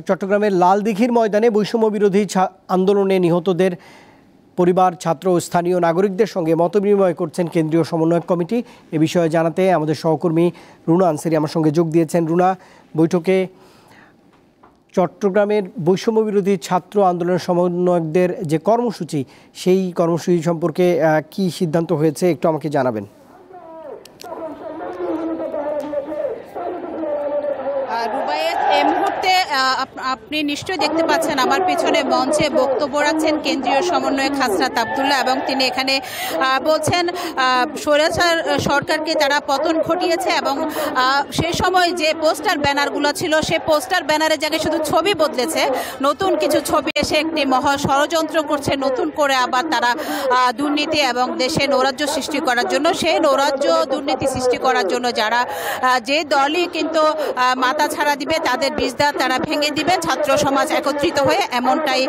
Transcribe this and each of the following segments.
চট্টগ্রামের লালদিঘির ময়দানে বৈষম্য বিরোধী আন্দোলনে নিহতদের পরিবার, ছাত্র ও স্থানীয় নাগরিকদের সঙ্গে মতবিনিময় করছেন কেন্দ্রীয় সমন্বয়ক কমিটি। এ বিষয়ে জানাতে আমাদের সহকর্মী রুনা আনসারী আমার সঙ্গে যোগ দিয়েছেন। রুনা, বৈঠকে চট্টগ্রামের বৈষম্য বিরোধী ছাত্র আন্দোলনের সমন্বয়কদের যে কর্মসূচি, সেই কর্মসূচি সম্পর্কে কি সিদ্ধান্ত হয়েছে একটু আমাকে জানাবেন। রুবায়েত, এই মুহূর্তে আপনি নিশ্চয়ই দেখতে পাচ্ছেন আমার পেছনে মঞ্চে বক্তব্য রাখছেন কেন্দ্রীয় সমন্বয়ক হাসনাত আবদুল্লাহ, এবং তিনি এখানে বলছেন স্বৈরাচার সরকারকে তারা পতন ঘটিয়েছে এবং সেই সময় যে পোস্টার ব্যানারগুলো ছিল সে পোস্টার ব্যানারের জায়গায় শুধু ছবি বদলেছে, নতুন কিছু ছবি এসে একটি মহা ষড়যন্ত্র করছে নতুন করে আবার তারা দুর্নীতি এবং দেশে নৈরাজ্য সৃষ্টি করার জন্য। সেই নৈরাজ্য দুর্নীতি সৃষ্টি করার জন্য যারা যে দলই কিন্তু মাথা ছাড়া দিবে তাদের বীজদার তারা ভেঙে দিবে ছাত্র সমাজ একত্রিত হয়ে, এমনটাই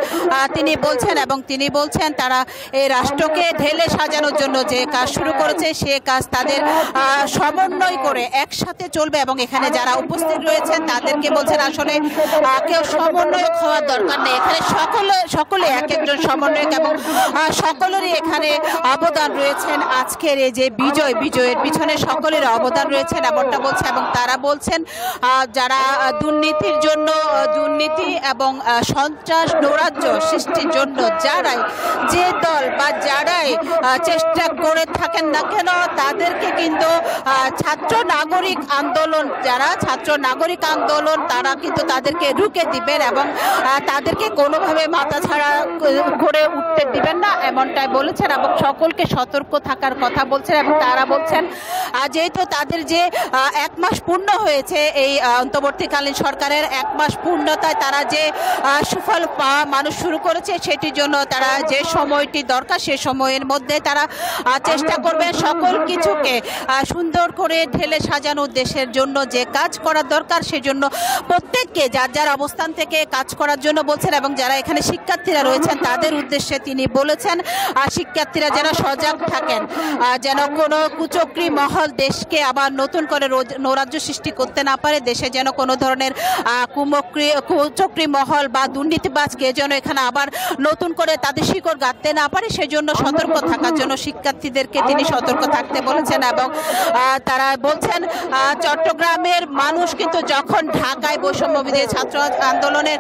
তিনি বলছেন। এবং তিনি বলছেন তারা এই রাষ্ট্রকে ঢেলে সাজানোর জন্য যে কাজ শুরু করেছে সে কাজ তাদের সমন্বয় করে একসাথে চলবে। এবং এখানে যারা উপস্থিত রয়েছেন তাদেরকে বলছেন আসলে কেউ সমন্বয়ক হওয়ার দরকার নেই, এখানে সকলে এক একজন সমন্বয়ক এবং সকলেরই এখানে অবদান রয়েছেন। আজকের এই যে বিজয়ের পিছনে সকলের অবদান রয়েছেন এমনটা বলছে। এবং তারা বলছেন যারা দুর্নীতির জন্য, দুর্নীতি এবং সন্ত্রাস নৈরাজ্য সৃষ্টির জন্য যারাই যে দল বা যারাই চেষ্টা করে থাকেন না কেন তাদেরকে কিন্তু ছাত্র নাগরিক আন্দোলন, যারা ছাত্র নাগরিক আন্দোলন তারা কিন্তু তাদেরকে রুখে দিবেন এবং তাদেরকে কোনোভাবে মাথাছাড়া করে উঠতে দিবেন না, এমনটাই বলেছেন। এবং সকলকে সতর্ক থাকার কথা বলছেন। এবং তারা বলছেন যেহেতু তাদের যে 1 মাস পূর্ণ হয়েছে এই অন্তর্বর্তীকালীন সরকারের 1 মাস পূর্ণতায় তারা যে সুফল পাওয়া মানুষ শুরু করেছে সেটির জন্য তারা যে সময়টি দরকার সে সময়ের মধ্যে তারা চেষ্টা করবে সকল কিছুকে সুন্দর করে ঢেলে সাজানো, দেশের জন্য যে কাজ করার দরকার সেজন্য প্রত্যেককে যার যার অবস্থান থেকে কাজ করার জন্য বলছেন। এবং যারা এখানে শিক্ষার্থীরা রয়েছেন তাদের উদ্দেশ্যে তিনি বলেছেন শিক্ষার্থীরা যেন সজাগ থাকেন, যেন কোনো কুচক্রী মহল দেশকে আবার নতুন করে নৈরাজ্য সৃষ্টি করতে না পারে, দেশে যেন কোনো ধরনের কুচক্রী মহল বা দুর্নীতিবাজকে যেন এখানে আবার নতুন করে তাদের শিকড় গাঁথতে না পারে সেজন্য সতর্ক থাকার জন্য শিক্ষার্থীদেরকে তিনি সতর্ক থাকতে বলেছেন। এবং তারা বলছেন চট্টগ্রামের মানুষ কিন্তু যখন ঢাকায় বৈষম্য বিরোধী ছাত্র আন্দোলনের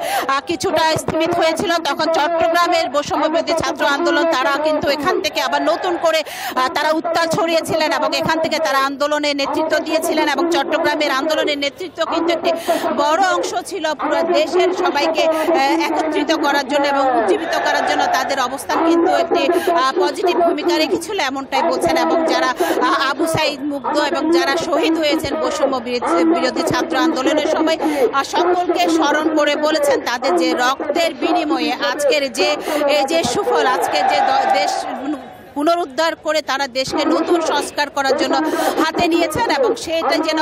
কিছুটা স্থিমিত হয়েছিল তখন চট্টগ্রামের বৈষম্য বিরোধী ছাত্র আন্দোলন তারা কিন্তু এখান থেকে আবার নতুন করে তারা উত্তাল ছড়িয়েছিলেন এবং এখান থেকে তারা আন্দোলনের নেতৃত্ব দিয়েছিলেন। এবং চট্টগ্রামের আন্দোলনের নেতৃত্ব কিন্তু একটি বড় অংশ ছিল পুরো দেশের সবাইকে একত্রিত করার জন্য এবং উজ্জীবিত করার জন্য তাদের অবস্থান কিন্তু একটি পজিটিভ ভূমিকা রেখেছিল, এমনটাই বলছেন। এবং যারা আবু সাইদ, মুগ্ধ এবং যারা শহীদ হয়েছেন বৈষম্য বিরোধী ছাত্র আন্দোলনের সময় সকলকে স্মরণ করে বলেছেন তাদের যে রক্তের বিনিময়ে আজকের যে সুফল, আজকের যে দেশ পুনরুদ্ধার করে তারা দেশকে নতুন সংস্কার করার জন্য হাতে নিয়েছেন এবং সেটা যেন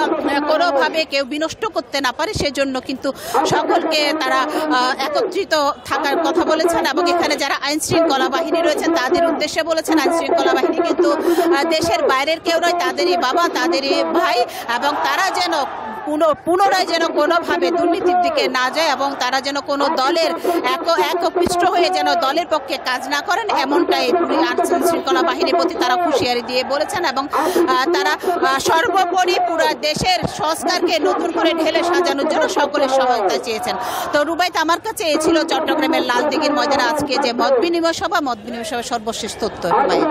কোনোভাবে কেউ বিনষ্ট করতে না পারে সেজন্য কিন্তু সকলকে তারা একত্রিত থাকার কথা বলেছেন। এবং এখানে যারা আইন শৃঙ্খলা বাহিনী রয়েছেন তাদের উদ্দেশ্যে বলেছেন আইন শৃঙ্খলা বাহিনী কিন্তু দেশের বাইরের কেউ নয়, তাদেরই বাবা, তাদেরই ভাই, এবং তারা যেন পুনরায় যেন কোনোভাবে দুর্নীতির দিকে না যায় এবং তারা যেন কোনো দলের একপৃষ্ট হয়ে যেন দলের পক্ষে কাজ না করেন, এমনটাই আইন শৃঙ্খলা বাহিনীর প্রতি তারা হুঁশিয়ারি দিয়ে বলেছেন। এবং তারা সর্বোপরি পুরো দেশের সংস্কারকে নতুন করে ঢেলে সাজানোর জন্য সকলের সহায়তা চেয়েছেন। তো রুবাইত, আমার কাছে এই ছিল চট্টগ্রামের লালদিঘির ময়দানে আজকে যে মত বিনিময় সভা সর্বশেষ তথ্য। রুবাইত,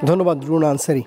ধন্যবাদ রুনা আনসারী।